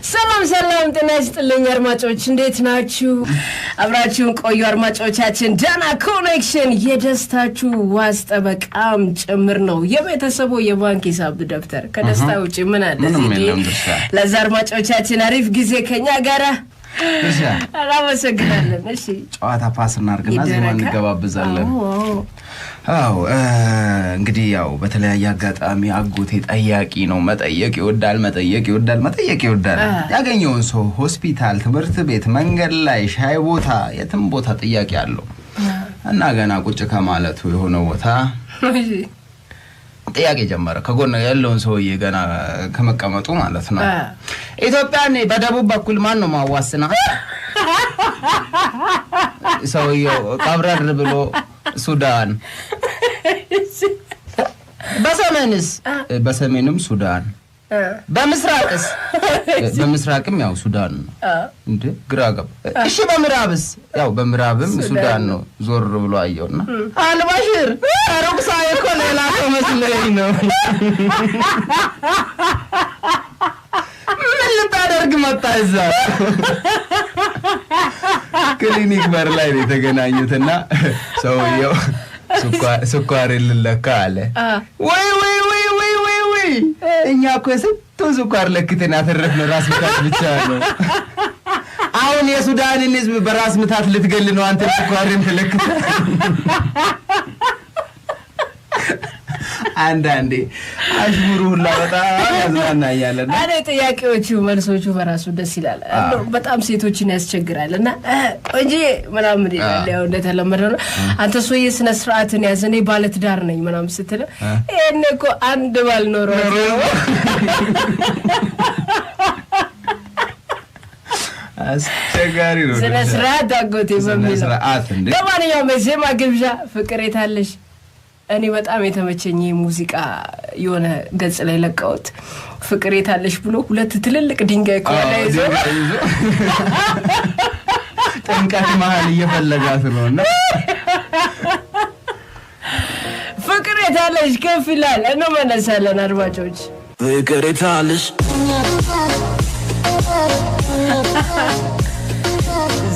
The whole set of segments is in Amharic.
ሰላም ጤና ይስጥልኝ አድማጮች እንዴት ናችሁ አብራችሁን ቆዩ አድማጮቻችን ዳና ኮኔክሽን የደስታችሁ ዋስጠበቃም ጭምር ነው የቤተሰቡ የባንክ ሂሳብ ደብተር ከደስታ ውጪ ምን አለ ለዛ አድማጮቻችን አሪፍ ጊዜ ከኛ ጋራ አላመሰግናለን እሺ ጨዋታ ፓስ እናርግና ዘማን እንገባበዛለን አው እንግዲህ ያው በተለያየ አጋጣሚ አጎቴ ጠያቂ ነው መጠየቅ ይወዳል ያገኘውን ሰው ሆስፒታል ትምህርት ቤት መንገድ ላይ ሻይ ቦታ የትም ቦታ ጠያቂ አለው እና ገና ቁጭ ከማለቱ የሆነ ቦታ ጥያቄ ጀመረ ከጎን ያለውን ሰውዬ ገና ከመቀመጡ ማለት ነው ኢትዮጵያን በደቡብ በኩል ማን ነው ማዋስና ሰውዬው ቀብረር ብሎ ሱዳን በሰሜንም ሱዳን በምስራቅም ያው ሱዳን ነው እንዴ ግራጋብ እሺ በምዕራብስ ያው በምዕራብም ሱዳን ነው ዞር ብሎ አየውና አልባሽር አሩቅሳ የኮሌላ ተመስለኝ ነው ምን ልታደርግ መጣ እዛ ክሊኒክ በር ላይ የተገናኙትና ሰውየው ስኳር ልለካ አለ ወይ እኛ እኮ ስኳር ለክተን አተረፍነው ራስ ምታት ብቻ ነው አሁን የሱዳንን ህዝብ በራስ ምታት ልትገል ነው አንተ ስኳርን ተለክተ አንዳንዴ አሽሙሩ ሁላ በጣም ያዝናናኛልና አሬ ጥያቄዎቹ መልሶቹ በራሱ ደስ ይላል እንደው በጣም ሴቶችን ያስቸግራልና እንጂ ምናምን ይላል ያው እንደተለመደው አንተ ሶዬ ስነ ስርዓትን ያዘኔ ባለትዳር ነኝ ምናምን ስትል እኔ እኮ አንድ ባል ኖሮ አስቸጋሪ ነው ስነ ስርዓት አጎቴ በሚል ለማንኛውም ዜማ ግብዣ ፍቅር የታለሽ እኔ በጣም የተመቸኝ ሙዚቃ የሆነ ገጽ ላይ ለቀውት ፍቅር የታለሽ ብሎ ሁለት ትልልቅ ድንጋይ ቆላ ይዞ ጠንቃት መሃል እየፈለጋት ነውና ፍቅር የታለሽ ከፍ ይላል እንመለሳለን አድማጮች ፍቅር የታለሽ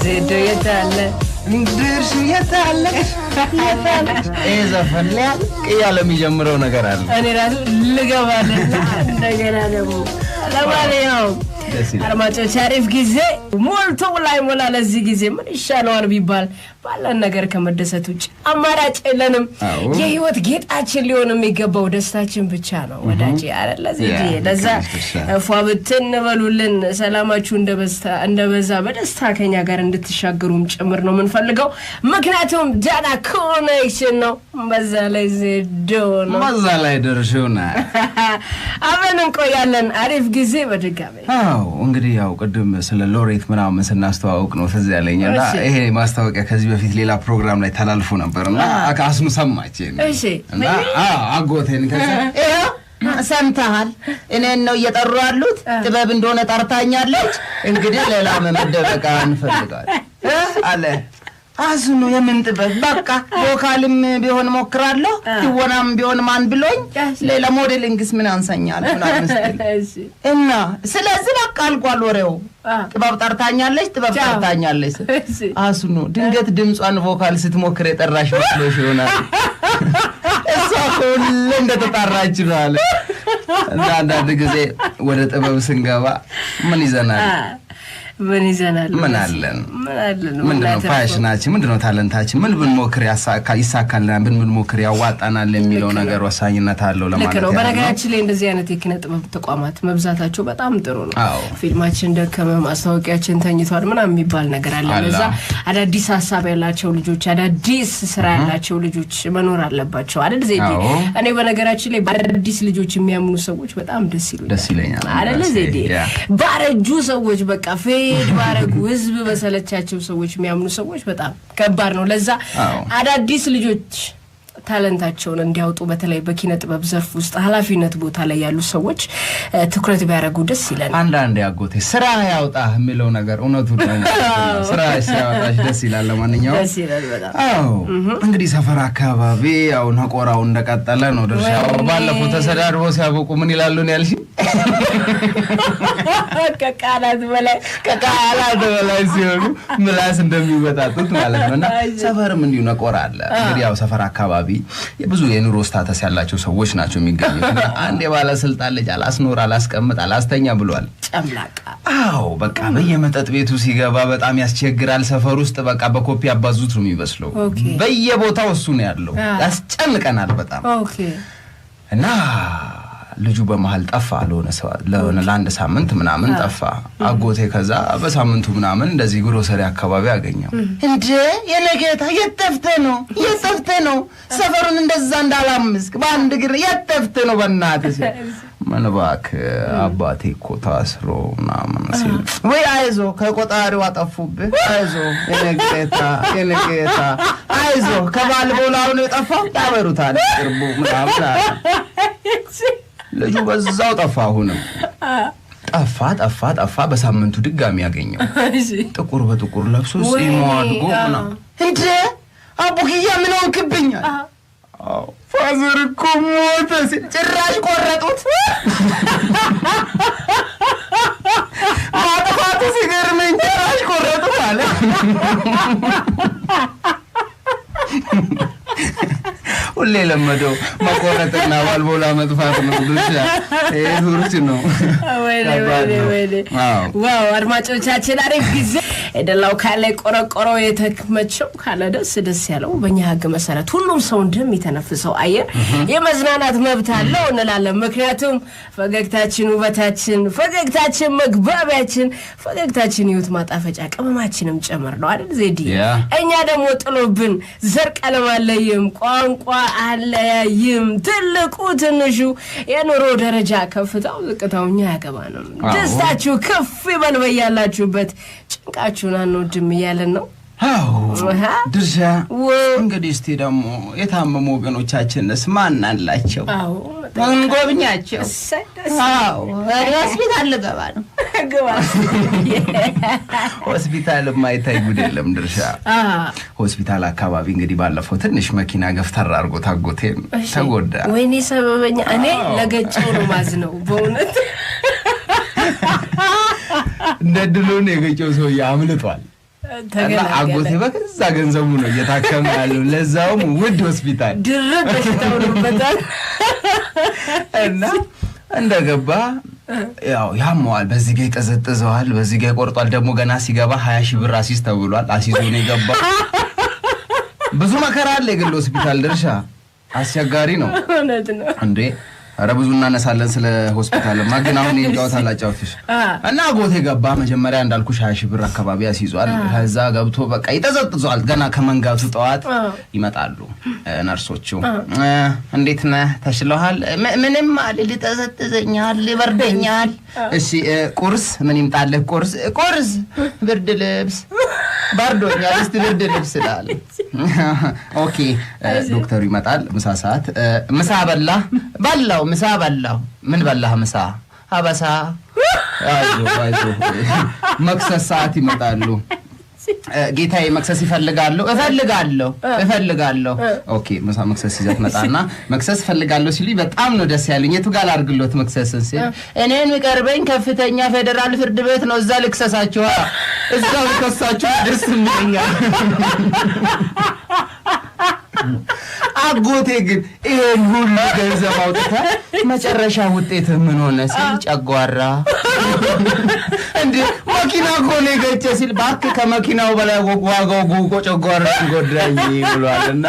ዜዶ የታለ እንድርሽ የታለ እዘፈን ያለ የሚጀምረው ነገር አለ እኔ ራሱ ልገባለና እንደገና ደግሞ ለማንኛውም አድማጮች አሪፍ ጊዜ ሞልቶ ላይ ሞላ ለዚህ ጊዜ ምን ይሻለዋል ቢባል ባለን ነገር ከመደሰት ውጭ አማራጭ የለንም የህይወት ጌጣችን ሊሆን የሚገባው ደስታችን ብቻ ነው ወዳጄ አይደል ለዚህ ለዛ ፏብትን በሉልን ሰላማችሁ እንደበዛ በደስታ ከኛ ጋር እንድትሻገሩም ጭምር ነው የምንፈልገው ምክንያቱም ዳና ኮኔክሽን ነው በዛ ላይ ዘዶን በዛ ላይ ደርሽውና አብረን እንቆያለን አሪፍ ጊዜ በድጋሚ እንግዲህ ያው ቅድም ስለ ሎሬት ምናምን ስናስተዋውቅ ነው ትዝ ያለኝና ይሄ ማስተዋወቂያ ከዚህ በፊት ሌላ ፕሮግራም ላይ ተላልፎ ነበርና አካስኑ ሰማች እሺ እና አጎቴን ከዛ ሰምተሃል እኔን ነው እየጠሩ ያሉት ጥበብ እንደሆነ ጠርታኛለች እንግዲህ ሌላ መመደበቃ እንፈልጋለን አለ አዝኑ የምን ጥበብ በቃ ቮካልም ቢሆን ሞክራለሁ ትወናም ቢሆን ማን ብሎኝ ሌላ ሞዴሊንግስ ምን አንሰኛል ምናምን እና ስለዚህ በቃ አልቋል ወሬው ጥበብ ጠርታኛለች አዝኑ ድንገት ድምጿን ቮካል ስትሞክር የጠራሽ መስሎሽ ይሆናል እሷ ሁሉ እንደተጣራች ነው አለ እና አንዳንድ ጊዜ ወደ ጥበብ ስንገባ ምን ይዘናል ምን ይዘናል ምን አለን ምንድነው ፓሽናችን ምንድነው ታለንታችን ምን ብንሞክር ይሳካልና ብንሞክር ያዋጣናል የሚለው ነገር ወሳኝነት አለው ለማለት ነው በነገራችን ላይ እንደዚህ አይነት የኪነ ጥበብ ተቋማት መብዛታቸው በጣም ጥሩ ነው ፊልማችን ደከመ ማስታወቂያችን ተኝቷል ምናምን የሚባል ነገር አለ ለዛ አዳዲስ ሐሳብ ያላቸው ልጆች አዳዲስ ስራ ያላቸው ልጆች መኖር አለባቸው አይደል ዜዲ እኔ በነገራችን ላይ አዳዲስ ልጆች የሚያምኑ ሰዎች በጣም ደስ ይለኛል አይደል ዜዲ ባረጁ ሰዎች በቃ ባረጉ ህዝብ በሰለቻቸው ሰዎች የሚያምኑ ሰዎች በጣም ከባድ ነው ለዛ አዳዲስ ልጆች ታለንታቸውን እንዲያውጡ በተለይ በኪነ ጥበብ ዘርፍ ውስጥ ኃላፊነት ቦታ ላይ ያሉ ሰዎች ትኩረት ቢያደርጉ ደስ ይላል አንዳንዴ አጎቴ ስራ ያውጣ የሚለው ነገር እውነቱ ነው ስራ ያውጣሽ ደስ ይላል ለማንኛውም ደስ ይላል በጣም እንግዲህ ሰፈር አካባቢ ያው ነቆራው እንደቀጠለ ነው ድርሻው ባለፈው ተሰዳድቦ ሲያበቁ ምን ይላሉ ነው ያልሽ ከቃላት በላይ ሲሆኑ ምላስ እንደሚወጣጡት ማለት ነውና ሰፈርም እንዲሁ ነቆራ አለ። እንግዲህ ያው ሰፈር አካባቢ የብዙ የኑሮ ስታተስ ያላቸው ሰዎች ናቸው የሚገኙት። አንድ የባለስልጣን ልጅ አላስኖር አላስቀምጥ አላስተኛ ብሏል። ጨምላቃ አዎ በቃ በየመጠጥ ቤቱ ሲገባ በጣም ያስቸግራል። ሰፈር ውስጥ በቃ በኮፒ አባዙት ነው የሚመስለው። በየቦታው እሱ ነው ያለው። ያስጨንቀናል በጣም እና ልጁ በመሃል ጠፋ ለአንድ ሳምንት ምናምን ጠፋ አጎቴ። ከዛ በሳምንቱ ምናምን እንደዚህ ግሮሰሪ አካባቢ አገኘው። እንዴ የነገታ የጠፍተ ነው ሰፈሩን እንደዛ እንዳላምስክ በአንድ ግር የጠፍተ ነው በእናትህ ምን እባክህ አባቴ እኮ ታስሮ ምናምን ሲል ወይ አይዞ ከቆጣሪው አጠፉብህ አይዞ የነገታ አይዞ ከባልቦላው ነው የጠፋው ያበሩታል ቅርቡ ምናምን ልጁ በዛው ጠፋ። አሁንም ጠፋ። በሳምንቱ ድጋሚ ያገኘው ጥቁር በጥቁር ለብሶ ጺሙ አድጎ ምናምን እንዴ አቡኪያ ምን ሆንክብኛል? ፋዘር እኮ ሞተ ሲል ጭራሽ ቆረጡት። ማጥፋቱ ሲገርመኝ ጭራሽ ቆረጡት አለ። ሁሌ ለመደው መቆረጥና ባልቦላ መጥፋት ነው። ዱርች ነው። ዋው አድማጮቻችን አሪፍ ጊዜ እደላው ካለ ቆረቆሮ የተከመቸው ካለ ደስ ያለው በእኛ ህግ መሰረት ሁሉም ሰው እንደሚተነፍሰው አየር የመዝናናት መብት አለው እንላለን። ምክንያቱም ፈገግታችን ውበታችን፣ ፈገግታችን መግባቢያችን፣ ፈገግታችን ህይወት ማጣፈጫ ቅመማችንም ጭምር ነው አይደል ዜዲ? እኛ ደግሞ ጥሎብን ዘር ቀለም አለይም ቋንቋ አለያይም ትልቁ ትንሹ የኑሮ ደረጃ ከፍታው ዝቅታውኛ ያገባንም። ደስታችሁ ከፍ ይበል በያላችሁበት ጭንቃችሁን አንወድም እያለን ነው። ድርሻ እንግዲህ እስቲ ደግሞ የታመሙ ወገኖቻችንስ ማን አላቸው? እንጎብኛቸው። ሆስፒታል ልገባ ነው። ሆስፒታል የማይታይ ጉድ የለም ድርሻ። ሆስፒታል አካባቢ እንግዲህ ባለፈው ትንሽ መኪና ገፍተር አድርጎ ታጎቴን ተጎዳ። ወይኔ ሰበበኛ። እኔ ለገጨው ነው ማዝነው በእውነት። እንደ ድሎን የገጨው ሰው ያምልጧል። አጎቴ በከዛ ገንዘቡ ነው እየታከመ ያለው፣ ለዛውም ውድ ሆስፒታል ድርብ በሽታውንበታል። እና እንደገባ ያው ያሟል። በዚህ ጋር ይጠዘጥዘዋል፣ በዚህ ጋር ይቆርጧል። ደግሞ ገና ሲገባ 20 ሺህ ብር አሲስ ተብሏል። አሲዞ ነው የገባ። ብዙ መከራ አለ የግል ሆስፒታል ድርሻ። አስቸጋሪ ነው እንዴ። አረ ብዙ እናነሳለን ስለ ሆስፒታል ማግናውን ይጫወት አላጫውትሽ። እና አጎቴ ገባ። መጀመሪያ እንዳልኩሽ 20 ሺህ ብር አካባቢ ያስይዟል። ከዛ ገብቶ በቃ ይጠዘጥዟል። ገና ከመንጋቱ ጠዋት ይመጣሉ ነርሶቹ። እንዴት ነህ ተሽሎሃል? ምንም አልል ይጠዘጥዘኛል ይበርደኛል። እሺ ቁርስ ምን ይምጣልህ? ቁርስ ብርድ ልብስ ባርዶኛል፣ እስቲ ብርድ ልብስ ላል። ኦኬ ዶክተሩ ይመጣል። ምሳ ሰዓት ምሳ በላው ምሳ በላው። ምን በላህ ምሳ? አበሳ። አይዞ መክሰስ ሰዓት ይመጣሉ። ጌታዬ መክሰስ እፈልጋለሁ። ኦኬ ምሳ መክሰስ ይዘት መጣና መክሰስ እፈልጋለሁ ሲሉኝ በጣም ነው ደስ ያለኝ። የቱ ጋር አድርግሎት መክሰስን ሲል እኔን የሚቀርበኝ ከፍተኛ ፌደራል ፍርድ ቤት ነው። እዛ ልክሰሳችሁ፣ እዛው ልከሳችሁ ደስ ይለኛል። አጎቴ ግን ይሄን ሁሉ ገንዘብ አውጥታ መጨረሻ ውጤት ምን ሆነ ሲል ጨጓራ። እንዴ መኪና እኮ ነው የገጨ ሲል እባክህ ከመኪናው በላይ ዋጋው ጉቆ ጨጓራ ጎዳኝ ብሏልና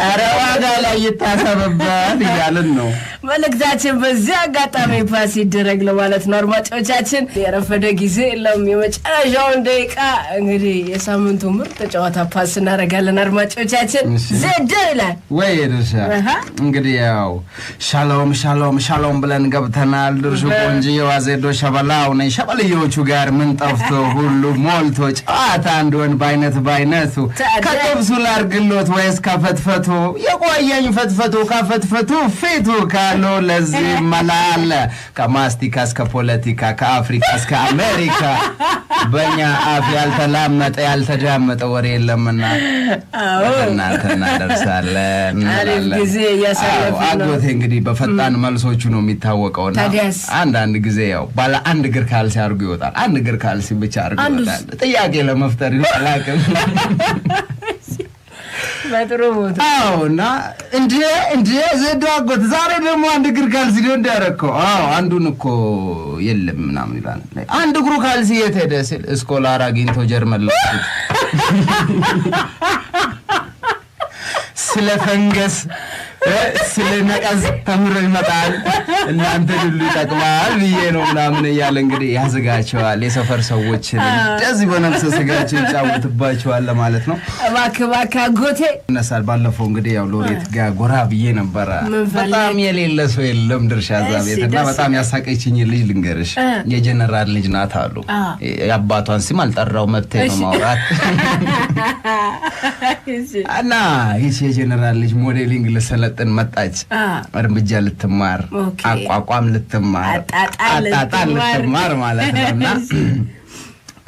ኧረ ዋጋ ላይ ይታሰብበት እያልን ነው። መልእክታችን በዚህ አጋጣሚ ፓስ ይደረግ ለማለት ነው። አድማጮቻችን የረፈደ ጊዜ የለም። የመጨረሻውን ደቂቃ እንግዲህ የሳምንቱ ምርጥ ጨዋታ ፓስ እናደርጋለን። አድማጮቻችን ዘደ ይላል ወይ ድርሻ እንግዲህ ያው ሻሎም ብለን ገብተናል። ድርሹ ቆንጆዋ ዜዶ ሸበላው ነኝ። ሸበልዮቹ ጋር ምን ጠፍቶ ሁሉ ሞልቶ ጨዋታ እንደሆን ባይነቱ ከጥብሱ ላርግሎት ወይስ ከፈትፈቱ? የቆየኝ ፈትፈቱ ከፈትፈቱ ፊቱ ካሎ ለዚህ መላለ ከማስቲካ እስከ ፖለቲካ ከአፍሪካ እስከ አሜሪካ በእኛ አፍ ያልተላመጠ ያልተዳመጠ ወሬ የለምና እናንተ እናደርሳለን። ጊዜ እያሳለፍን ነው። አጎቴ እንግዲህ በፈጣን መልሶቹ ነው የሚታወቀውና አንዳንድ ጊዜ ያው ባለ አንድ እግር ካልሲ አድርጎ ይወጣል። አንድ እግር ካልሲ ብቻ አድርጎ ይወጣል። ጥያቄ ለመፍጠር ይላልክ በጥሩ ቦታ እና እንዴ ዘዶ አጎት ዛሬ ደግሞ አንድ እግር ካልሲ ነው እንዳረከው። አንዱን እኮ የለም ምናምን ይላል። አንድ እግሩ ካልሲ የት ሄደ ሲል ስኮላር አግኝቶ ጀርመን ላኩት። ስለ ፈንገስ ስለ ነቀዝ ተምሮ ይመጣል እናንተ ሁሉ ይጠቅማል ብዬ ነው ምናምን እያለ እንግዲህ ያዘጋቸዋል። የሰፈር ሰዎችን እንደዚህ በነፍስ ስጋቸው ይጫወትባቸዋል ለማለት ነው። እባክህ አጎቴ እነሳል። ባለፈው እንግዲህ ያው ሎሬት ጋር ጎራ ብዬ ነበር። በጣም የሌለ ሰው የለም ድርሻ ዛቤትና በጣም ያሳቀችኝ ልጅ ልንገርሽ። የጀነራል ልጅ ናት አሉ። የአባቷን ስም አልጠራው መብቴ ነው ማውራት እና ይሄ የጀነራል ልጅ ሞዴሊንግ ለሰለጠን መጣች። እርምጃ ልትማር አቋቋም ልትማር አጣጣል ልትማር ማለት ነውና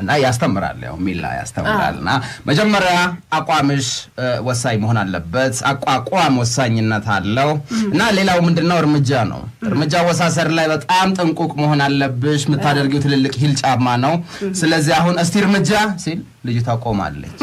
እና ያስተምራል። ያው ሚላ ያስተምራልና መጀመሪያ አቋምሽ ወሳኝ መሆን አለበት። አቋቋም ወሳኝነት አለው እና ሌላው ምንድነው እርምጃ ነው። እርምጃ ወሳሰር ላይ በጣም ጥንቁቅ መሆን አለብሽ። የምታደርጊው ትልልቅ ሂል ጫማ ነው። ስለዚህ አሁን እስቲ እርምጃ ሲል ልጅቷ ቆማለች።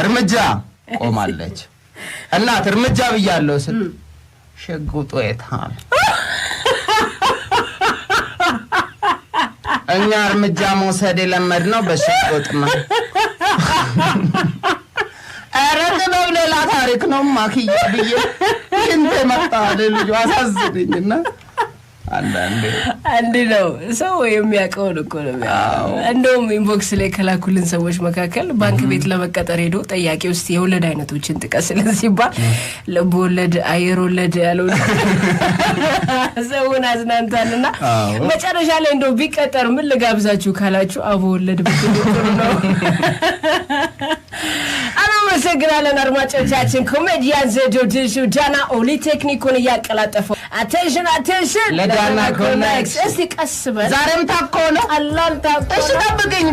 እርምጃ ቆማለች። እናት እርምጃ ብያለሁ ስል ሸጉጦ የታል? እኛ እርምጃ መውሰድ የለመድነው በሸጉጥ ነው። ኧረ ጥበብ ሌላ ታሪክ ነው ማክያ ብዬ እንደ መጣ ልጅ አሳዝነኝና አንድ ነው ሰው የሚያውቀው እኮ ነው። እንደውም ኢንቦክስ ላይ ከላኩልን ሰዎች መካከል ባንክ ቤት ለመቀጠር ሄዶ ጠያቂ ውስጥ የወለድ አይነቶችን ጥቀስልን ሲባል ልብ ወለድ፣ አየር ወለድ ያለው ሰውን አዝናንታልና መጨረሻ ላይ እንደው ቢቀጠር ምን ልጋብዛችሁ ካላችሁ አቦ ወለድ ብትቆጥሩ ነው። አመሰግናለን አድማጮቻችን። ኮሜዲያን ዘዶ ድሹ ዳና ኦሊ ቴክኒኩን እያቀላጠፈው አቴንሽን ለዳና ኮኔክስ። እስቲ ቀስ በል ዛሬም ታኮ ነው አላልታ። እሺ ጠብቀኝ።